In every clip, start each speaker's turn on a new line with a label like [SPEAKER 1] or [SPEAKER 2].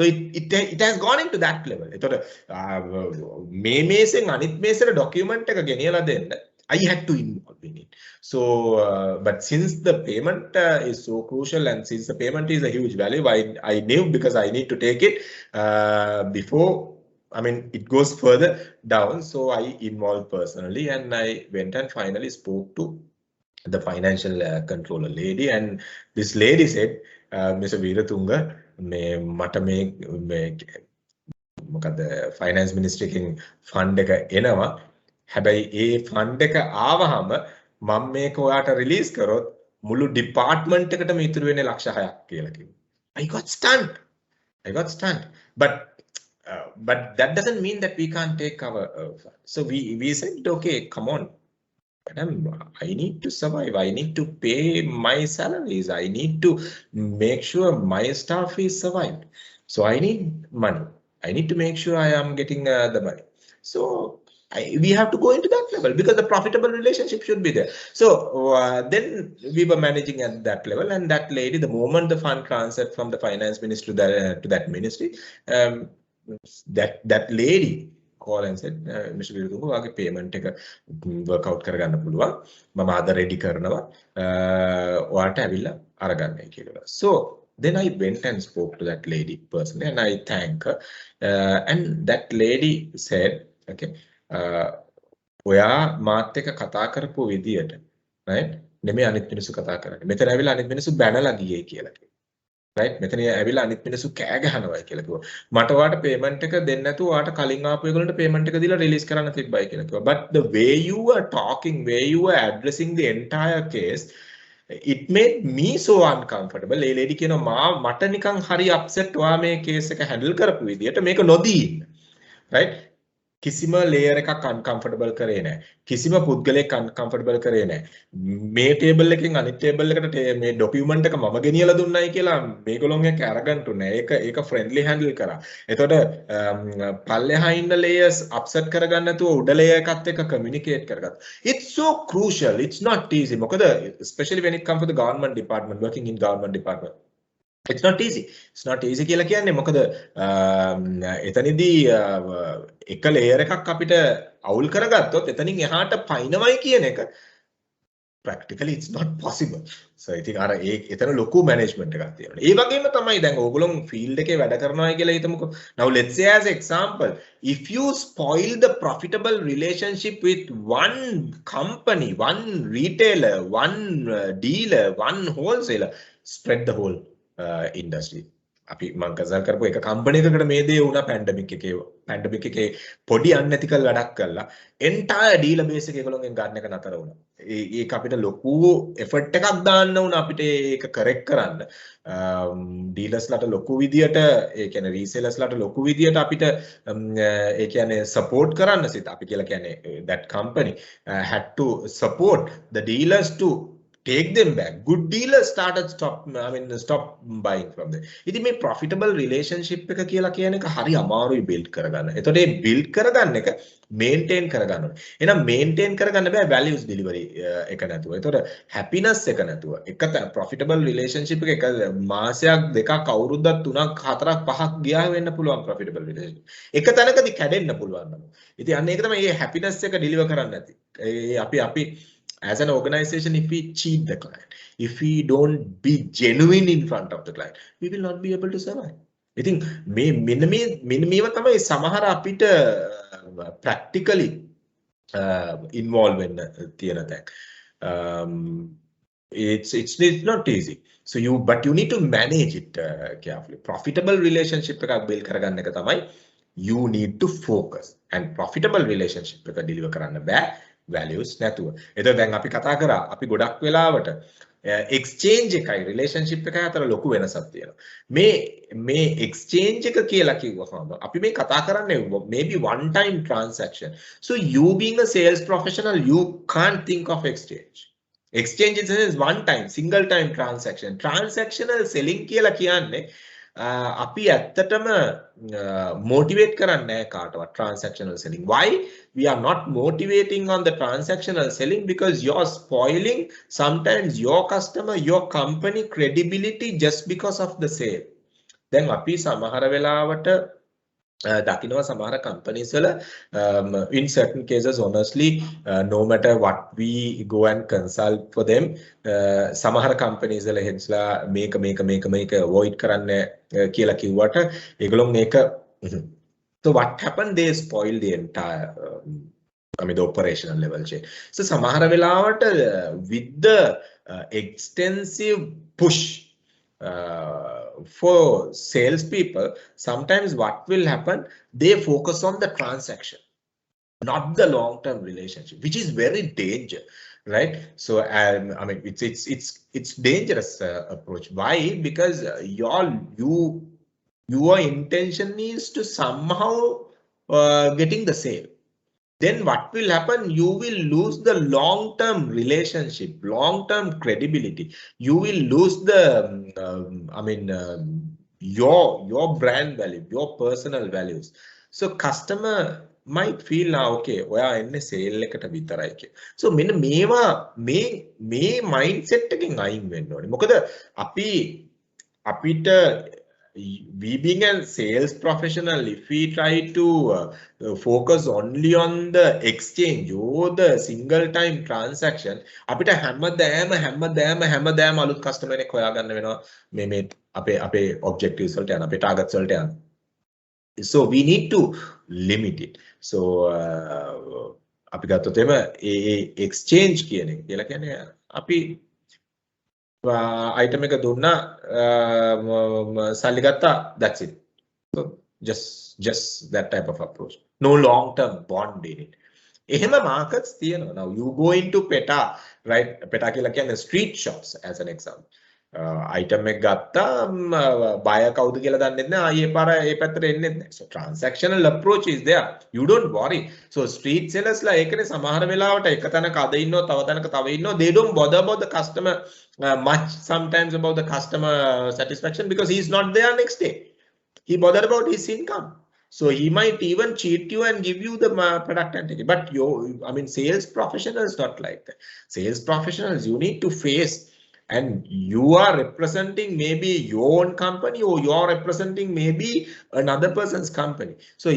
[SPEAKER 1] So it has gone into that level. Document I had to involve in it. So, but since the payment is so crucial, and since the payment is a huge value, I knew, because I need to take it before, I mean, it goes further down. So I involved personally, and I went and finally spoke to the financial controller lady, and this lady said, Mr. Veeratunga, මොකද finance මිනිස්ට්‍රියකින් fund එක එනවා. හැබැයි ඒ fund එක ආවහම මම මේක ඔයාට release කරොත් මුළු ඩිපාර්ට්මන්ට් එකටම ඉතුරු වෙන්නේ ලක්ෂ 6ක් කියලා කිව්වා. I got stunned. But that doesn't mean that we can't take our so we said, okay, come on, madam, I need to survive. I need to pay my salaries. I need to make sure my staff is survived. So I need money. I need to make sure I am getting the money. So we have to go into that level, because the profitable relationship should be there. So then we were managing at that level, and that lady, the moment the fund transferred from the finance ministry to that ministry, that lady call and said, Mr. Veeratunga, wage payment එක work out කරගන්න පුළුවන්. මම අද ready කරනවා. ඔයාට ඇවිල්ලා අරගන්නයි කියලා. So then I went and spoke to that lady personally, and I thank her. And that lady said, okay, ඔයා මාත් එක්ක කතා කරපු විදියට, right? නෙමෙයි අනිත් මිනිස්සු කතා කරන්නේ. මෙතන ඇවිල්ලා අනිත් මිනිස්සු බැනලා ගියේ කියලා කිව්වා. right? මෙතන ඇවිල්ලා අනිත් මිනිස්සු කෑ ගහනවා කියලා කිව්වා. මට ඔයාට payment එක දෙන්න නැතුව ඔයාට කලින් ආපු ඒගොල්ලන්ට payment එක දීලා release කරන්න තිබ්බයි කියලා කිව්වා. But the way you were talking, way you were addressing the entire case, it made me so uncomfortable. A lady කියනවා මට නිකන් හරි upset ඔයා මේ case එක handle කරපු විදියට මේක නොදී ඉන්න. right? කිසිම layer එකක් uncomfortable කරේ නැහැ. කිසිම පුද්ගලයෙක් uncomfortable කරේ නැහැ. මේ table එකෙන් අනිත් table එකට මේ document එක මම ගෙනියලා දුන්නයි කියලා මේගොල්ලොන් එක arrogant උනේ. ඒක friendly handle කරා. එතකොට පල්ලෙහා ඉන්න layers upset කරගන්න නැතුව උඩ layer එකත් එක්ක communicate කරගත්තා. It's so crucial. It's not easy. මොකද especially when it comes to the government department, working in government department. It's not easy. It's not easy කියලා කියන්නේ මොකද එතනදී එක layer එකක් අපිට අවුල් කරගත්තොත් එතනින් එහාට පයින්වයි කියන එක practically it's not possible. So I think අර එතන ලොකු management එකක් තියෙනවා. ඒ වගේම තමයි දැන් ඕගොල්ලෝ field එකේ වැඩ කරනවා කියලා හිතමුකෝ. Now let's say as example, if you spoil the profitable relationship with one company, one retailer, one dealer, one wholesaler, spread the whole industry. අපි මම කසල් කරපු එක කම්පැනි එකකට මේ දේ වුණා පැන්ඩමික් එකේ පොඩි unethical වැඩක් කළා entire dealer base එක ඒගොල්ලෝගෙන් ගන්න එක නතර වුණා. ඒක අපිට ලොකු effort එකක් දාන්න වුණා අපිට ඒක correct කරන්න. dealers ලාට ලොකු විදියට ඒ කියන්නේ resellers ලාට ලොකු විදියට අපිට ඒ කියන්නේ support කරන්න සිත අපි කියලා කියන්නේ that company had to support the dealers to take them back. Good dealers stop buying from them. ඉතින් මේ profitable relationship එක කියලා කියන එක හරි අමාරුයි build කරගන්න. එතකොට මේ build කරගන්න එක maintain කරගන්න ඕනේ. එහෙනම් maintain කරගන්න බෑ values delivery එක නැතුව. එතකොට happiness එක නැතුව. එක profitable relationship එක මාසයක් දෙකක් අවුරුද්දක් 3ක් 4ක් 5ක් ගියා වෙන්න පුළුවන් profitable relationship. එක තැනකදී කැඩෙන්න පුළුවන් නම. ඉතින් අන්න ඒක තමයි මේ happiness එක deliver කරන්න නැති. අපි as an organization, if we cheat the client, if we don't be genuine in front of the client, we will not be able to survive. I think මේව තමයි සමහර අපිට practically involve වෙන්න තියෙන තැන්. It's not easy. So but you need to manage it carefully. Profitable relationship එකක් build කරගන්න එක තමයි you need to focus, and profitable relationship එක deliver කරන්න බෑ values නැතුව. එතකොට දැන් අපි කතා කරා අපි ගොඩක් වෙලාවට exchange එකයි relationship එකයි අතර ලොකු වෙනසක් තියෙනවා. මේ exchange එක කියලා කිව්වහම අපි මේ කතා කරන්නේ maybe one time transaction. So you being a sales professional, you can't think of exchange. Exchange is one time, single time transaction. Transactional selling කියලා කියන්නේ අපි ඇත්තටම motivate කරන්නේ නැහැ කාටවත් transactional selling. Why we are not motivating on the transactional selling? Because you're spoiling sometimes your customer, your company credibility just because of the sale. දැන් අපි සමහර වෙලාවට දකිනවා සමහර companies වල in certain cases honestly no matter what we go and consult for them සමහර companies වල headsලා මේක avoid කරන්න කියලා කිව්වට ඒගොල්ලෝ මේක so what happened they spoil the entire I mean the operational level change. So samahara velawata with the extensive push for salespeople, sometimes what will happen, they focus on the transaction, not the long-term relationship, which is very dangerous, right? So I mean it's dangerous approach. Why? Because your intention is to somehow getting the sale. Then what will happen? You will lose the long-term relationship, long-term credibility. You will lose the, your brand value, your personal values. So customer might feel now, okay, ඔයා එන්නේ sale එකට විතරයි කියලා. So මෙන්න මේවා මේ mindset එකෙන් අයින් වෙන්න ඕනේ. මොකද අපිට we being a sales professional, if we try to focus only on the exchange or the single time transaction, අපිට හැමදාම අලුත් customer කෙනෙක් හොයාගන්න වෙනවා මේ අපේ objectives වලට යන අපේ targets වලට යන. So we need to limit it. So අපි ගත්තොත් එම exchange කියන එක කියලා කියන්නේ අපි item එක දුන්නා සල්ලි ගත්තා, that's it. So just that type of approach, no long term bond in it. එහෙම markets තියෙනවා. Now you go into PETA, right? PETA කියලා කියන්නේ street shops as an example. item එක ගත්තා, buyer කවුද කියලා දන්නේ නැහැ, ආයේ පාර ඒ පැත්තට එන්නේ නැහැ. So transactional approach is there, you don't worry. So street sellers ලා ඒකනේ සමහර වෙලාවට එක තැනක අද ඉන්නවා, තව තැනක තව ඉන්නවා, they don't bother about the customer much sometimes about the customer satisfaction because he is not there next day. He bothered about his income. So he might even cheat you and give you the product and take it. But sales professionals not like that. Sales professionals, you need to face, and you are representing maybe your own company or you are representing maybe another person's company. So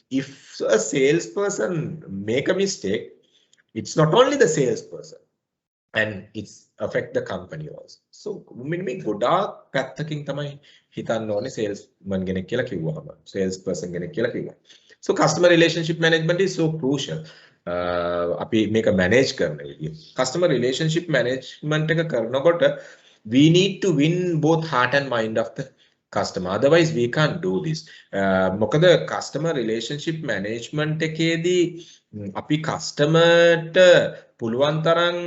[SPEAKER 1] if a salesperson make a mistake, it's not only the salesperson, and it's affect the company also. So මේ ගොඩාක් පැත්තකින් තමයි හිතන්න ඕනේ salesman කෙනෙක් කියලා කිව්වම, salesperson කෙනෙක් කියලා කිව්වම. So customer relationship management is so crucial. අපි මේක manage කරන විදිය. Customer relationship management එක කරනකොට we need to win both heart and mind of the customer. Otherwise we can't do this. මොකද customer relationship management එකේදී අපි customerට පුළුවන් තරම්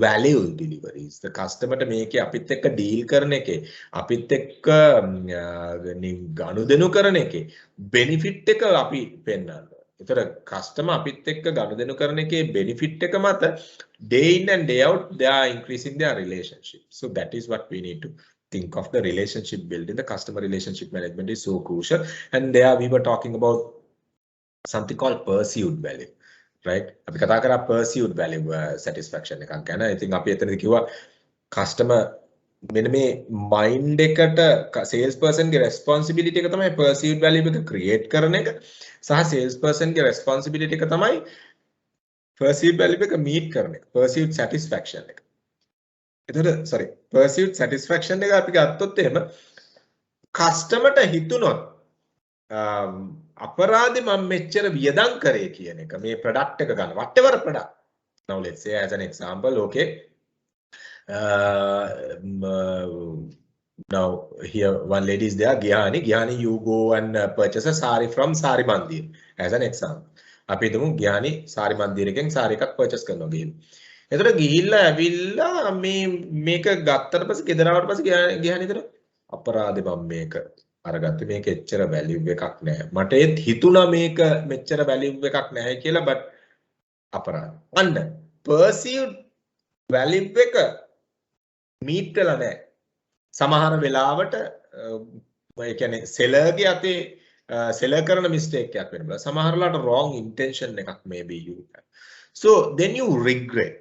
[SPEAKER 1] value deliveries, the customerට මේකේ අපිත් එක්ක deal කරන එකේ, අපිත් එක්ක ගනුදෙනු කරන එකේ benefit එක අපි පෙන්නනවා. ඒතර customer අපිත් එක්ක ගනුදෙනු කරන එකේ benefit එක මත day in and day out they are increasing their relationship. So that is what we need to think of, the relationship building. The customer relationship management is so crucial, and there we were talking about something called perceived value, right? අපි කතා කරා perceived value satisfaction එකක් ගැන. I think අපි එතනදී කිව්වා customer මෙන්න මේ mind එකට sales person ගේ responsibility එක තමයි perceived value එක create කරන එක, සහ sales person ගේ responsibility එක තමයි perceived value එක meet කරන එක, perceived satisfaction එක. එතකොට sorry perceived satisfaction එක අපි ගත්තොත් එහෙම customerට හිතුනොත් අපරාධේ මම මෙච්චර වියදම් කරේ කියන එක මේ product එක ගන්න, whatever product. Now let's say as an example, okay, now here one lady is there, Gihani, you go and purchase a sari from Sari Mandir as an example. අපි හිතමු Gihani Sari Mandir එකෙන් sari එකක් purchase කරනවා ගිහින්. එතකොට ගිහිල්ලා ඇවිල්ලා මේක ගත්තට පස්සේ ගෙදර ආවට පස්සේ Gihani හිතන අපරාධේ මම මේක අරගත්තේ, මේක එච්චර value එකක් නැහැ. මට ඒත් හිතුණා මේක මෙච්චර value එකක් නැහැ කියලා, but අපරාධ. අන්න perceived value එක meet වෙලා නැහැ. සමහර වෙලාවට ඒ කියන්නේ seller ගේ අතේ seller කරන mistake එකක් වෙන්න බෑ. සමහර වෙලාවට wrong intention එකක් maybe you have. So then you regret.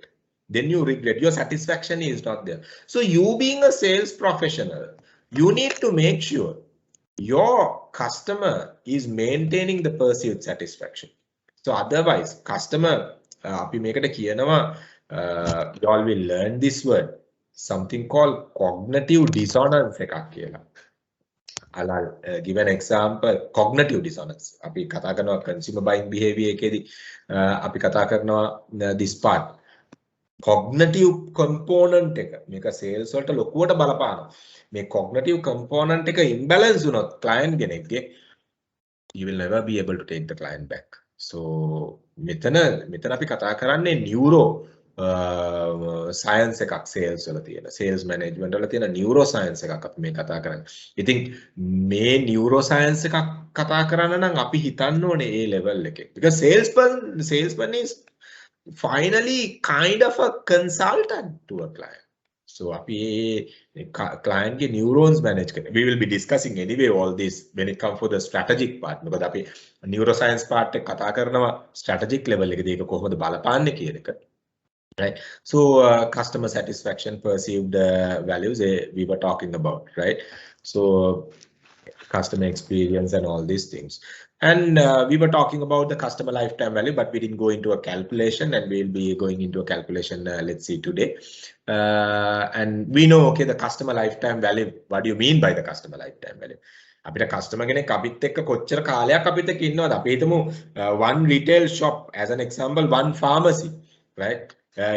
[SPEAKER 1] Your satisfaction is not there. So you being a sales professional, you need to make sure your customer is maintaining the perceived satisfaction. So otherwise customer අපි මේකට කියනවා you all will learn this word, something called cognitive dissonance එකක් කියලා. I'll give an example. Cognitive dissonance. අපි කතා කරනවා consumer buying behavior එකේදී අපි කතා කරනවා this part. Cognitive component එක මේක sales වලට ලොකුවට බලපානවා. මේ cognitive component එක imbalance වුණොත් client කෙනෙක්ගේ you will never be able to take the client back. So මෙතන අපි කතා කරන්නේ neuro science එකක් sales වල තියෙන sales management වල තියෙන neuro science එකක් අපි මේ කතා කරන්නේ. ඉතින් මේ neuro science එකක් කතා කරන්න නම් අපි හිතන්න ඕනේ ඒ level එකේ. Because salesman is finally kind of a consultant to a client. So අපි client ගේ neurons manage කරන. We will be discussing anyway all this when it comes for the strategic part. මොකද අපි neuroscience part එක කතා කරනවා strategic level එකේදී ඒක කොහොමද බලපාන්නේ කියන එක. Right. So customer satisfaction, perceived values we were talking about, right? So customer experience and all these things. And we were talking about the customer lifetime value, but we didn't go into a calculation, and we'll be going into a calculation, let's see today. And we know, okay, the customer lifetime value, what do you mean by the customer lifetime value? අපිට customer කෙනෙක් අපිත් එක්ක කොච්චර කාලයක් අපිත් එක්ක ඉන්නවද? අපි හිතමු one retail shop, as an example, one pharmacy, right?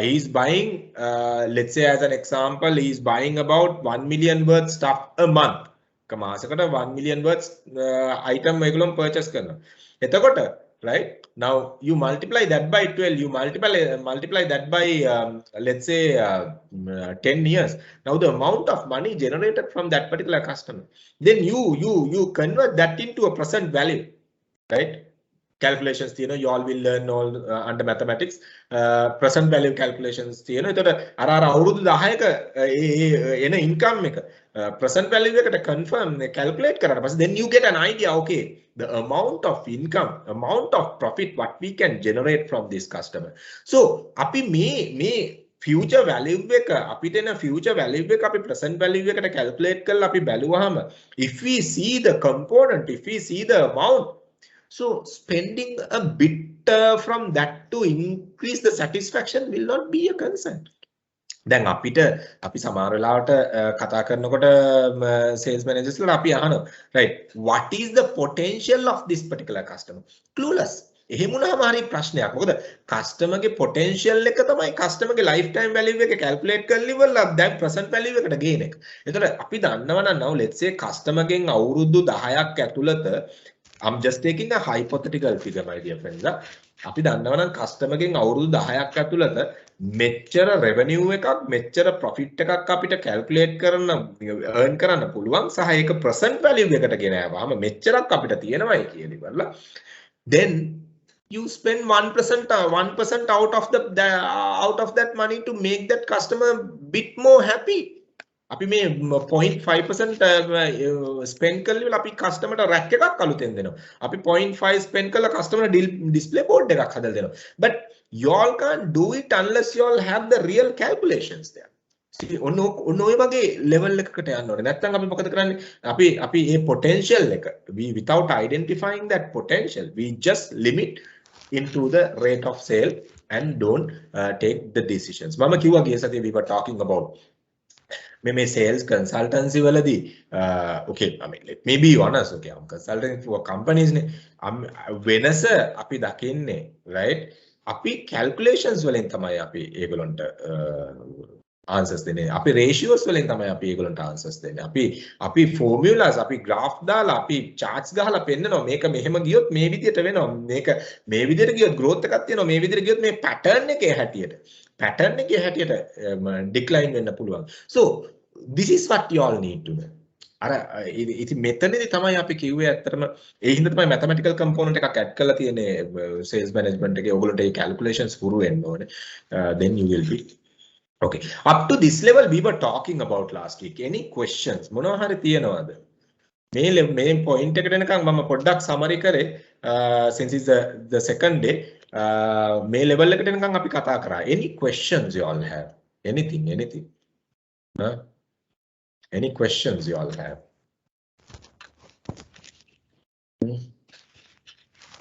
[SPEAKER 1] He's buying, let's say as an example, he's buying about 1 million worth stuff a month. මාසකට 1 million worth item ඒගොල්ලෝ purchase කරනවා. එතකොට right now you multiply that by 12, you multiply that by let's say 10 years. Now the amount of money generated from that particular customer, then you convert that into a present value, right? Calculations, you know, you all will learn all under mathematics, present value calculations, you know, එතකොට අර අවුරුදු 10ක එන income එක present value එකට confirm calculate කරලා පස්සේ then you get an idea, okay, the amount of income, amount of profit what we can generate from this customer. So අපි මේ future value එක අපිට එන future value එක අපි present value එකට calculate කරලා අපි බැලුවාම if we see the component, if we see the amount, so spending a bit from that to increase the satisfaction will not be a concern. දැන් අපි සමහර වෙලාවට කතා කරනකොට sales managers ලා අපි අහනවා, right, what is the potential of this particular customer? Clueless. එහෙම වුණාම හරි ප්‍රශ්නයක්. මොකද customer ගේ potential එක තමයි customer ගේ lifetime value එක calculate කරලා ඉවරලා දැන් present value එකට ගේන එක. එතකොට අපි දන්නවනම් now let's say customer ගෙන් අවුරුදු 10ක් ඇතුළත, I'm just taking a hypothetical figure, my dear friends. අපි දන්නවනම් customer ගෙන් අවුරුදු 10ක් ඇතුළත මෙච්චර revenue එකක්, මෙච්චර profit එකක් අපිට calculate කරන්න earn කරන්න පුළුවන් සහ ඒක present value එකට ගෙන ආවම මෙච්චරක් අපිට තියෙනවයි කියලා ඉවරලා, then you spend 1% out of that money to make that customer bit more happy. අපි මේ 0.5% spend කරලා අපි customer ට rack එකක් අලුතෙන් දෙනවා. අපි 0.5 spend කරලා customer display board එකක් හදලා දෙනවා. But you all can't do it unless you all have the real calculations there. See, ඔන්න ඔය වගේ level එකකට යන්න ඕනේ. නැත්නම් අපි මොකද කරන්නේ? අපි මේ potential එක without identifying that potential, we just limit into the rate of sale and don't take the decisions. මම කිව්වා ගිය සතියේ we were talking about මේ sales consultancy වලදී okay, I mean, let me be honest, okay, I'm consulting for companies නේ. වෙනස අපි දකින්නේ, right, අපි calculations වලින් තමයි අපි ඒගොල්ලන්ට answers දෙන්නේ. අපි ratios වලින් තමයි අපි ඒගොල්ලන්ට answers දෙන්නේ. අපි formulas, අපි graph දාලා, අපි charts ගහලා පෙන්නනවා මේක මෙහෙම ගියොත් මේ විදිහට වෙනවා, මේක මේ විදිහට ගියොත් growth එකක් තියෙනවා, මේ විදිහට ගියොත් මේ pattern එකේ හැටියට decline වෙන්න පුළුවන්. So this is what you all need to know. අර ඉතින් මෙතනදී තමයි අපි කිව්වේ ඇත්තටම ඒ හින්දා තමයි mathematical component එකක් add කරලා තියෙන්නේ sales management එකේ. ඔයගොල්ලන්ට මේ calculations පුරු වෙන්න ඕනේ. Then you will be okay. Up to this level we were talking about last week. Any questions? මොනවා හරි තියෙනවද? මේ point එකට එනකන් මම පොඩ්ඩක් summary කරේ since it's the second day. මේ level එකට එනකන් අපි කතා කරා. Any questions you all have? Anything? Huh? Any questions you all have?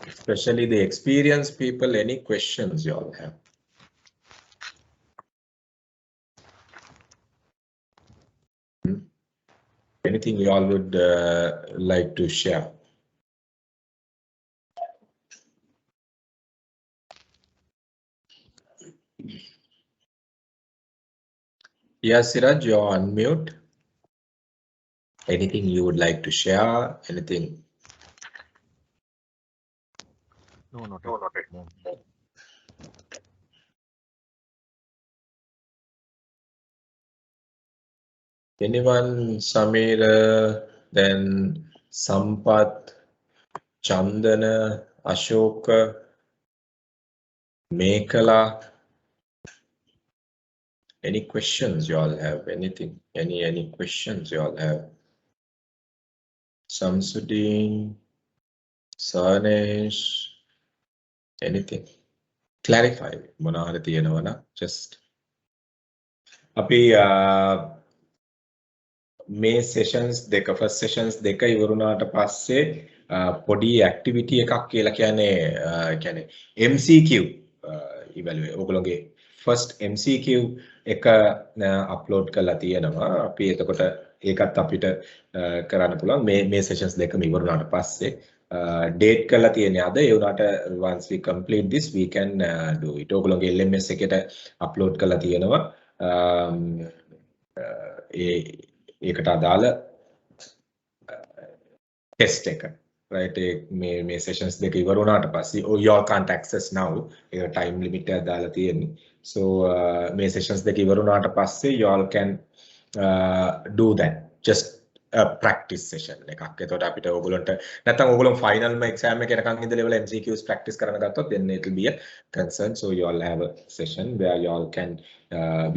[SPEAKER 1] Especially the experienced people, any questions you all have? Anything you all would like to share? Yes, Siraj, you're on mute. Anything you would like to share? Anything?
[SPEAKER 2] No, not at the moment.
[SPEAKER 1] Anyone? Samira, then Sampath, Chandana, Ashoka, Mekala. Any questions you all have? Anything? Any questions you all have? Samsudin, Sarnesh, anything? Clarify. මොනවාරි තියෙනවා නම් just අපි මේ sessions දෙක first sessions දෙක ඉවරුණාට පස්සේ පොඩි activity එකක් කියලා කියන්නේ MCQ evaluate ඔයගොල්ලෝගේ first MCQ එක upload කරලා තියෙනවා. අපි එතකොට ඒකත් අපිට කරන්න පුළුවන් මේ sessions දෙකම ඉවරුණාට පස්සේ date කරලා තියෙන්නේ අද ඒ උනාට once we complete this we can do it. ඔයගොල්ලෝගේ LMS එකට upload කරලා තියෙනවා. ඒකට අදාළ test එක right මේ sessions දෙක ඉවර වුණාට පස්සේ you all can't access now ඒක time limit එක දාලා තියෙන්නේ so මේ sessions දෙක ඉවර වුණාට පස්සේ you all can do that just a practice session එකක්. එතකොට අපිට ඕගොල්ලන්ට නැත්නම් ඕගොල්ලෝ final exam එක යනකම් ඉඳලා level MCQs practice කරන්න ගත්තොත් then it will be a concern. So you all have a session where you all can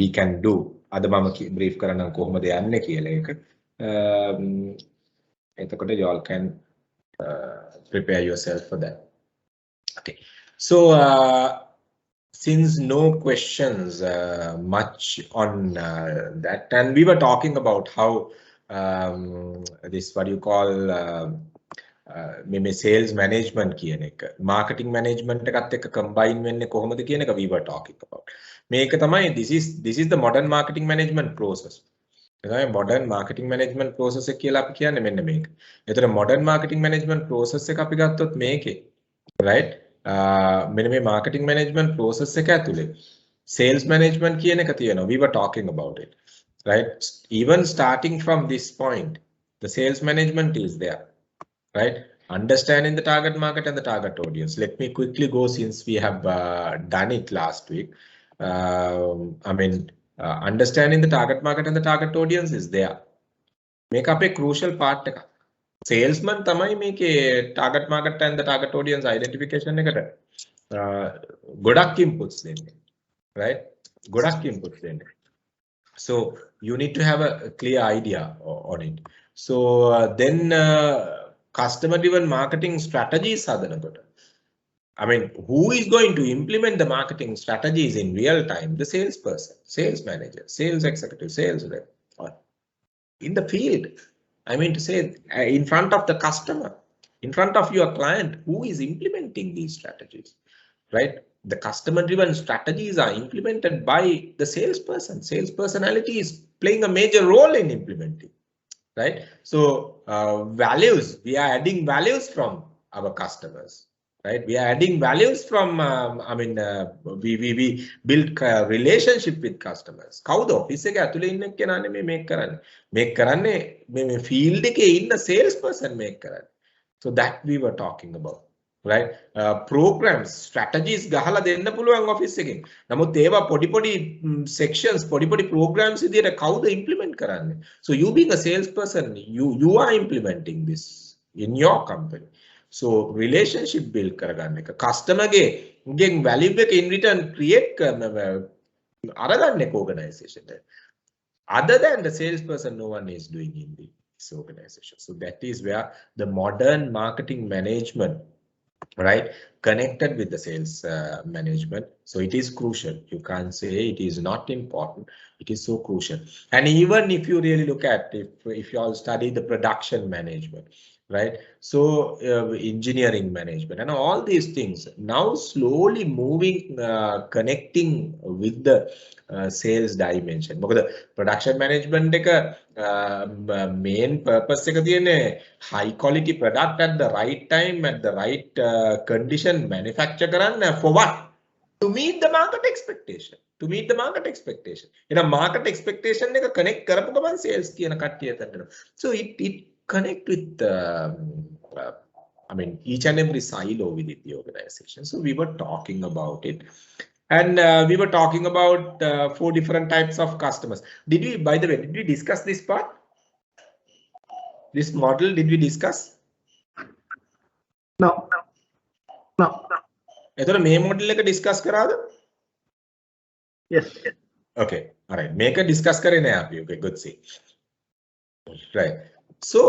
[SPEAKER 1] we can do අද මම brief කරන්නම් කොහොමද යන්නේ කියලා එක. එතකොට you all can prepare yourself for that. Okay. So since no questions much on that, and we were talking about how this what you call මේ sales management කියන එක marketing management එකත් එක්ක combine වෙන්නේ කොහොමද කියන එක we were talking about. මේක තමයි this is the modern marketing management process. එතනයි modern marketing management process එක කියලා අපි කියන්නේ මෙන්න මේක. ඒතර modern marketing management process එක අපි ගත්තොත් මේකේ right මෙන්න මේ marketing management process එක ඇතුලේ sales management කියන එක තියෙනවා. We were talking about it. Right, even starting from this point, the sales management is there, right? Understanding the target market and the target audience. Let me quickly go since we have done it last week. Understanding the target market and the target audience is there. Make up a crucial part. Salesman tamai make a target market and the target audience identification. Godak inputs then, right? Godak inputs then. So you need to have a clear idea on it. So then customer-driven marketing strategies are the I mean, who is going to implement the marketing strategies in real time? The salesperson, sales manager, sales executive, sales rep, or in the field. I mean to say, in front of the customer, in front of your client, who is implementing these strategies, right? The customer-driven strategies are implemented by the salesperson. Sales personality is playing a major role in implementing, right? So values, we are adding values from our customers, right? We are adding values from, we build a relationship with customers. Kawuda office එක ඇතුලේ ඉන්න කෙනානේ මේ make කරන්නේ මේ field එකේ ඉන්න salesperson make කරන්නේ. So that we were talking about. Right, programs, strategies ගහලා දෙන්න පුළුවන් office එකෙන්. නමුත් ඒවා පොඩි sections, පොඩි programs විදියට කවුද implement කරන්නේ? So you being a salesperson, you are implementing this in your company. So relationship build කරගන්න එක. customer ගෙන් value එක in return create කරන අරගන්න එක organization එක. Other than the salesperson, no one is doing in this organization. So that is where the modern marketing management right? Connected with the sales management. So it is crucial. You can't say it is not important. It is so crucial. And even if you really look at, if you all study the production management, right? So engineering management and all these things now slowly moving, connecting with the sales dimension. මොකද production management එක main purpose එක තියෙන්නේ high quality product at the right time at the right condition manufacture කරන්න for what? To meet the market expectation. To meet the market expectation. එහෙනම් market expectation එක connect කරපු ගමන් sales කියන කට්ටිය එතනට. So it connect with I mean each and every silo within the organization. So we were talking about it. And we were talking about 4 different types of customers. Did we, by the way, did we discuss this part? This model, did we discuss?
[SPEAKER 3] No.
[SPEAKER 1] එතකොට මේ model එක discuss කරාද?
[SPEAKER 3] Yes.
[SPEAKER 1] Okay, all right. Make a discuss කරේ නෑ අපි. Okay, good see. Right. So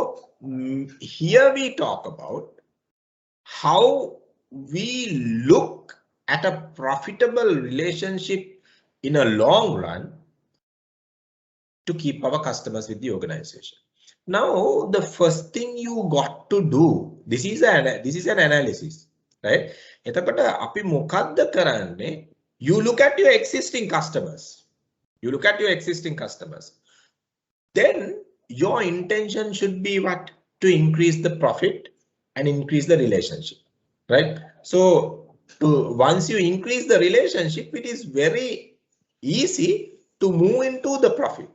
[SPEAKER 1] here we talk about how we look at a profitable relationship in a long run to keep our customers with the organization. Now, the first thing you got to do, this is an analysis, right? එතකොට අපි මොකද්ද කරන්නේ? You look at your existing customers. You look at your existing customers. Then your intention should be what? To increase the profit and increase the relationship, right? So once you increase the relationship, it is very easy to move into the profit.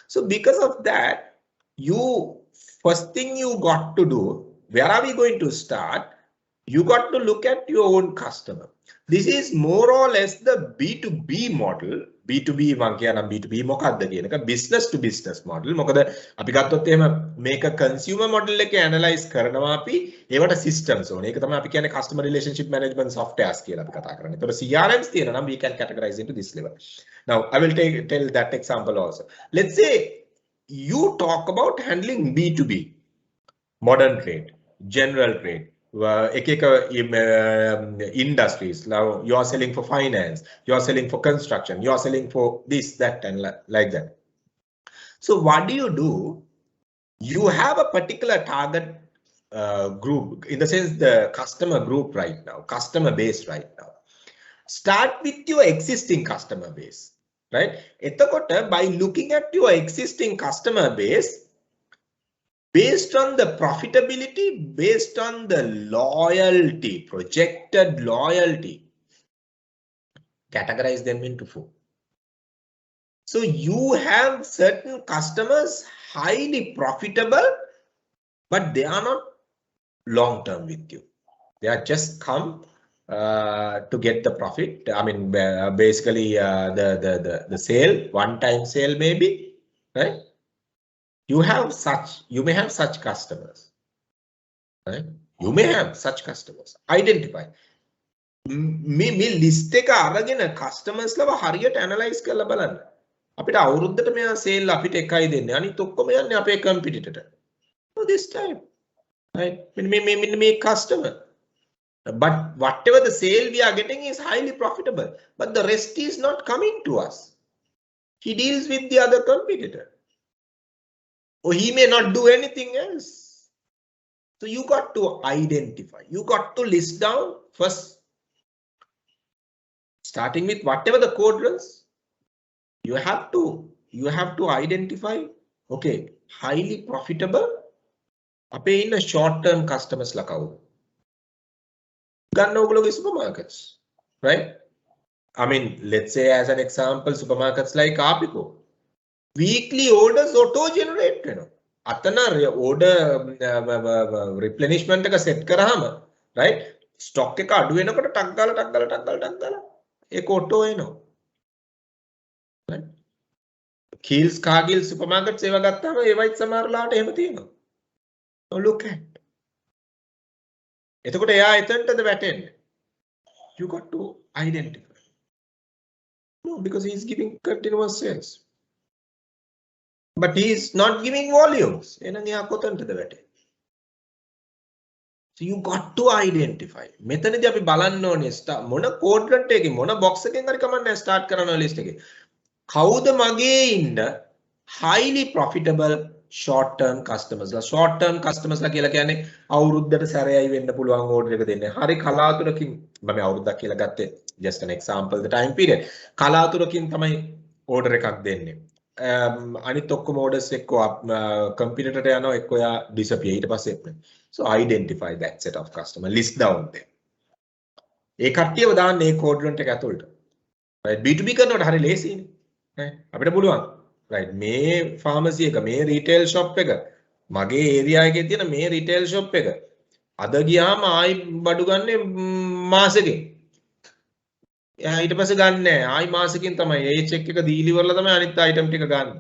[SPEAKER 1] So because of that, first thing you got to do, where are we going to start? You got to look at your own customer. This is more or less the B2B model. B2B one කියනනම් B2B මොකක්ද කියන එක business to business model. මොකද අපි ගත්තොත් එහෙම මේක consumer model එකේ analyze කරනවා අපි ඒවට systems ඕනේ. ඒක තමයි අපි කියන්නේ customer relationship management softwares කියලා අපි කතා කරන්නේ. ඒතකොට CRMs තියෙනවා නම් we can categorize into this level. Now I will tell that example also. Let's say you talk about handling B2B, modern trade, general trade. Industries. Now you are selling for finance, you are selling for construction, you are selling for this, that, and like that. So what do? You have a particular target group, in the sense the customer group right now, customer base right now. Start with your existing customer base, right? By looking at your existing customer base, based on the profitability, based on the loyalty, projected loyalty, categorize them into 4. So you have certain customers highly profitable, but they are not long term with you. They are just come to get the profit. I mean, basically the sale, one-time sale maybe, right? You may have such customers, right? You may have such customers. Identify. Me list එක අරගෙන customers ලව හරියට analyze කරලා බලන්න. අපිට අවුරුද්දට මෙයා sale අපිට එකයි දෙන්නේ. අනිත් ඔක්කොම යන්නේ අපේ competitor. So this time, right? Me customer. But whatever the sale we are getting is highly profitable, but the rest is not coming to us. He deals with the other competitor. Or he may not do anything else. So you got to identify. You got to list down first, starting with whatever the quadrants. You have to identify. Okay, highly profitable. Ape in a short-term customers like our supermarkets, right? I mean, let's say as an example, supermarkets like Apico. Weekly orders auto generate වෙනවා. අතන order replenishment එක set කරාම, right? stock එක අඩු වෙනකොට ටක් ගාලා ඒක auto එනවා. right? Kiehl's Cargill supermarkets ඒවා ගත්තාම ඒවයිත් සමහරලාට එහෙම තියෙනවා. So look at. එතකොට එයා එතනටද වැටෙන්නේ. You got to identify. No, because he is giving continuous sales. But he is not giving volumes. So you got to identify. මෙතනදී අපි බලන්න ඕනේ මොන quadrant එකේ මොන box එකෙන් හරි කමන්නේ start කරන list එකේ. කවුද මගේ ඉන්න highly profitable short term customers ලා short term customers ලා කියලා කියන්නේ අවුරුද්දට සැරයයි වෙන්න පුළුවන් order එක දෙන්නේ. හරි කලාතුරකින් මම අවුරුද්දක් කියලා ගත්තේ just an example the time period. කලාතුරකින් තමයි order එකක් දෙන්නේ. අනිත් ඔක්කොම orders එක්ක competitor ට යනවා එක්ක ඔයා disappear ඊට පස්සේ. So identify that set of customer, list down them. ඒ කට්ටියව දාන්න ඒ quadrant එක ඇතුළට. right B2B කරනකොට හරි ලේසියිනේ. අපිට පුළුවන්. right මේ pharmacy එක මේ retail shop එක මගේ area එකේ තියෙන මේ retail shop එක අද ගියාම ආයි බඩු ගන්නේ මාසෙකින්. එයා ඊට පස්සේ ගන්න නැහැ. ආයි මාසෙකින් තමයි ඒ check එක දීලි වරලා තමයි අනිත් item ටික ගන්න.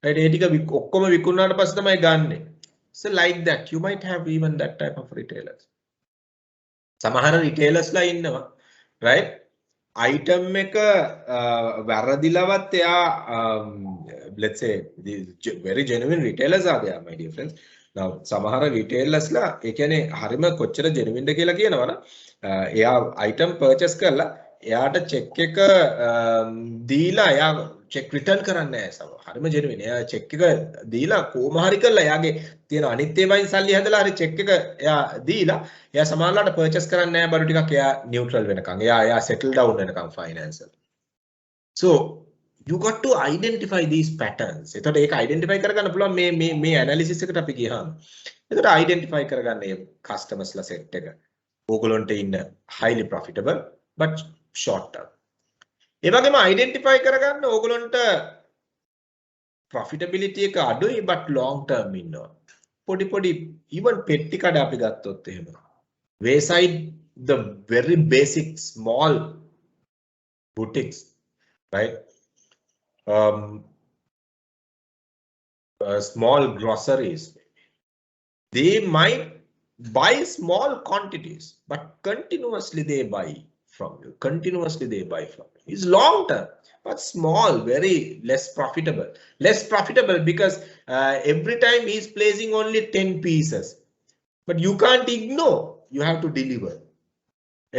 [SPEAKER 1] right ඒ ටික ඔක්කොම විකුණුනාට පස්සේ තමයි ගන්නෙ. So like that, you might have even that type of retailers. සමහර retailers ලා ඉන්නවා, right? Item එක වැරදිලවත් එයා let's say the very genuine retailers are there, my dear friends. Now සමහර retailers ලා ඒ කියන්නේ හරිම කොච්චර genuine ද කියලා කියනවනම් එයා item purchase කරලා එයාට check එක දීලා එයා check return කරන්නේ නැහැ සම. හරිම genuine. එයා check එක දීලා කොහොම හරි කරලා එයාගේ තියෙන අනිත් ඒවායින් සල්ලි හැදලා හරි check එක එයා දීලා එයා සමහරලාට purchase කරන්නේ නැහැ බඩු ටිකක් එයා neutral වෙනකන්. එයා settle down වෙනකන් financial. So you got to identify these patterns. එතකොට ඒක identify කරගන්න පුළුවන් මේ analysis එකට අපි ගියාම. එතකොට identify කරගන්න මේ customers ලා set එක. ඕගොල්ලන්ට ඉන්න highly profitable but short term. ඒ වගේම identify කරගන්න ඕගොල්ලන්ට profitability එක අඩුයි but long term ඉන්නවා. පොඩි even පෙට්ටි කඩ අපි ගත්තොත් එහෙම. Wayside the very basic small boutiques, right? Small groceries. They might buy small quantities but continuously they buy from you. Continuously they buy from you. It's long term, but small, very less profitable. Less profitable because every time he's placing only 10 pieces. But you can't ignore. You have to deliver.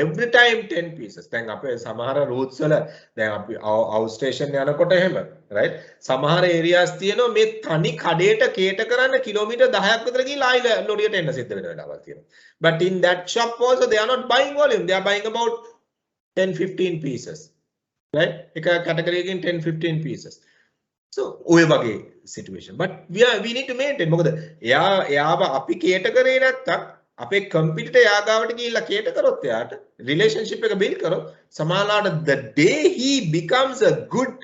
[SPEAKER 1] Every time 10 pieces. දැන් අපේ සමහර routes වල දැන් අපි out station යනකොට එහෙම right සමහර areas තියෙනවා මේ තනි කඩේට කේට කරන්න කිලෝමීටර් 10ක් විතර ගිහලා ආයිල ලොරියට එන්න සිද්ධ වෙන වෙලාවල් තියෙනවා. But in that shop also they are not buying volume. They are buying about 10-15 pieces. Right? එක category එකකින් 10-15 pieces. So ඔය වගේ situation. But we need to maintain. මොකද එයාව අපි කේට කරේ නැත්තම් අපේ competitor යාගාවට ගිහිල්ලා කේට කරොත් එයාට relationship එක build කරොත් සමාලාට the day he becomes a good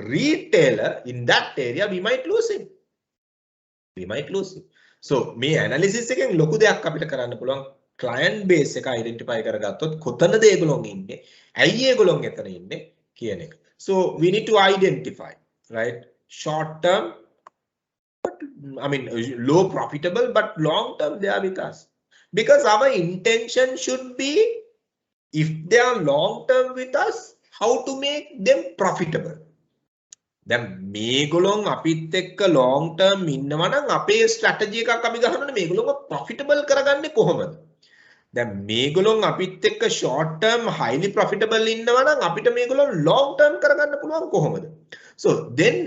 [SPEAKER 1] retailer in that area we might lose him. So මේ analysis එකෙන් ලොකු දෙයක් අපිට කරන්න පුළුවන් client base එක identify කරගත්තොත් කොතනද ඒගොල්ලෝ ඉන්නේ ඇයි ඒගොල්ලෝ එතන ඉන්නේ කියන එක. So we need to identify, right? Short term but I mean low profitable but long term they are with us. Because our intention should be, if they are long term with us, how to make them profitable. දැන් මේගොල්ලොන් අපිත් එක්ක long term ඉන්නවා නම් අපේ strategy එකක් අපි ගහනවානේ මේගොල්ලොන්ව profitable කරගන්නේ කොහොමද? දැන් මේගොල්ලොන් අපිත් එක්ක short term highly profitable ඉන්නවා නම් අපිට මේගොල්ලොන් long term කරගන්න පුළුවන් කොහොමද? So then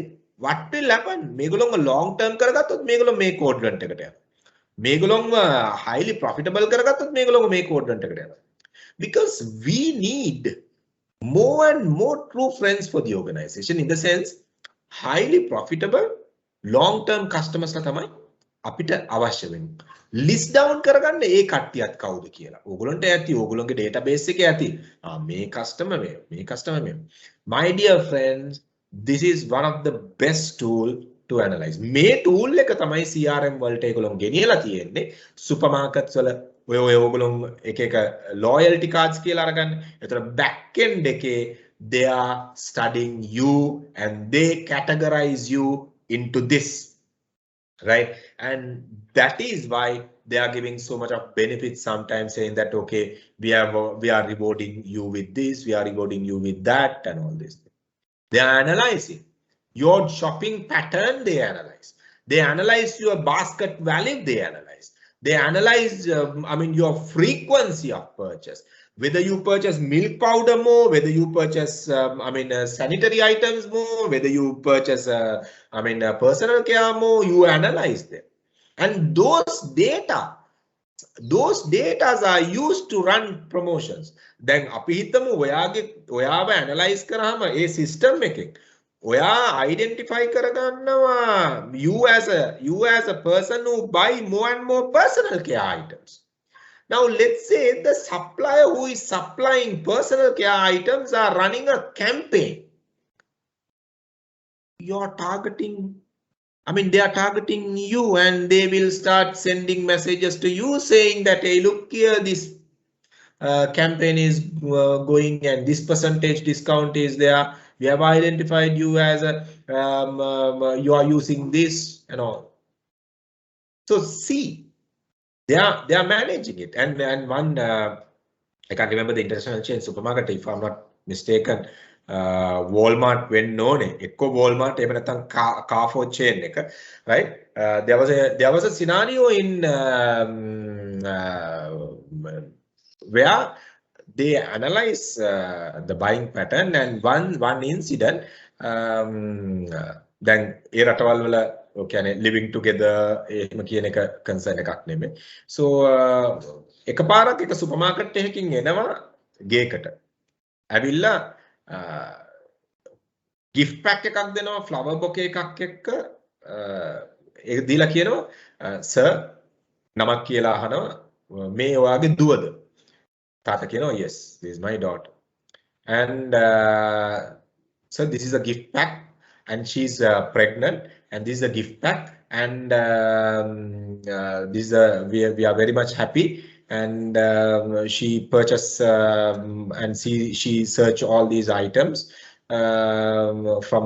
[SPEAKER 1] what will happen? මේගොල්ලොන්ව long term කරගත්තොත් මේගොල්ලොන් මේ quadrant එකට යනවා. මේගොල්ලොන්ව highly profitable කරගත්තොත් මේගොල්ලොන්ව මේ quadrant එකට යනවා. Because we need more and more true friends for the organization in the sense highly profitable long term customers ලා තමයි අපිට අවශ්‍ය වෙන්නේ. List down කරගන්න ඒ කට්ටියත් කවුද කියලා. ඕගොල්ලන්ට ඇති ඕගොල්ලන්ගේ database එකේ ඇති. මේ customer මේ customer මේ. My dear friends, this is one of the best tool to analyze. මේ tool එක තමයි CRM වලට ඒගොල්ලෝ ගෙනියලා තියෙන්නේ. supermarkets වල ඔය ඕගොල්ලෝ එක loyalty cards කියලා අරගන්න. ඒතර back end එකේ they are studying you and they categorize you into this, right? And that is why they are giving so much of benefits sometimes, saying that okay, we are rewarding you with this, we are rewarding you with that and all this. They are analyzing your shopping pattern, they analyze your basket value, they analyze They analyze, your frequency of purchase. Whether you purchase milk powder more, whether you purchase, sanitary items more, whether you purchase, personal care more, you analyze them. And those data are used to run promotions. Then අපි හිතමු ඔයාව analyze කරාම ඒ system එකෙන් ඔයා identify කරගන්නවා you as a person who buy more and more personal care items. Now let's say the supplier who is supplying personal care items are running a campaign. You're targeting, they are targeting you, and they will start sending messages to you saying that, hey, look here, this campaign is going and this percentage discount is there. We have identified you as a, you are using this and all. So see, they are managing it. And one, I can't remember the international chain supermarket, if I'm not mistaken. Walmart වෙන්න ඕනේ එක්ක Walmart එහෙම නැත්නම් Carrefour chain එක, right? There was a scenario in where they analyze the buying pattern, and one incident then ඒ රටවල් වල කියන්නේ living together එහෙම කියන එක concern එකක් නෙමෙයි. So එකපාරක් එක සුපර්මාකට් එකකින් එනවා ගේකට ඇවිල්ලා gift pack එකක් දෙනවා flower bouquet එකක් එක්ක ඒක දීලා කියනවා sir නමක් කියලා අහනවා මේ ඔයාගේ දුවද තාත්තා කියනවා yes this is my daughter and so this is a gift pack and she's pregnant and this is a gift pack and this is we are very much happy and she purchased and she searched all these items from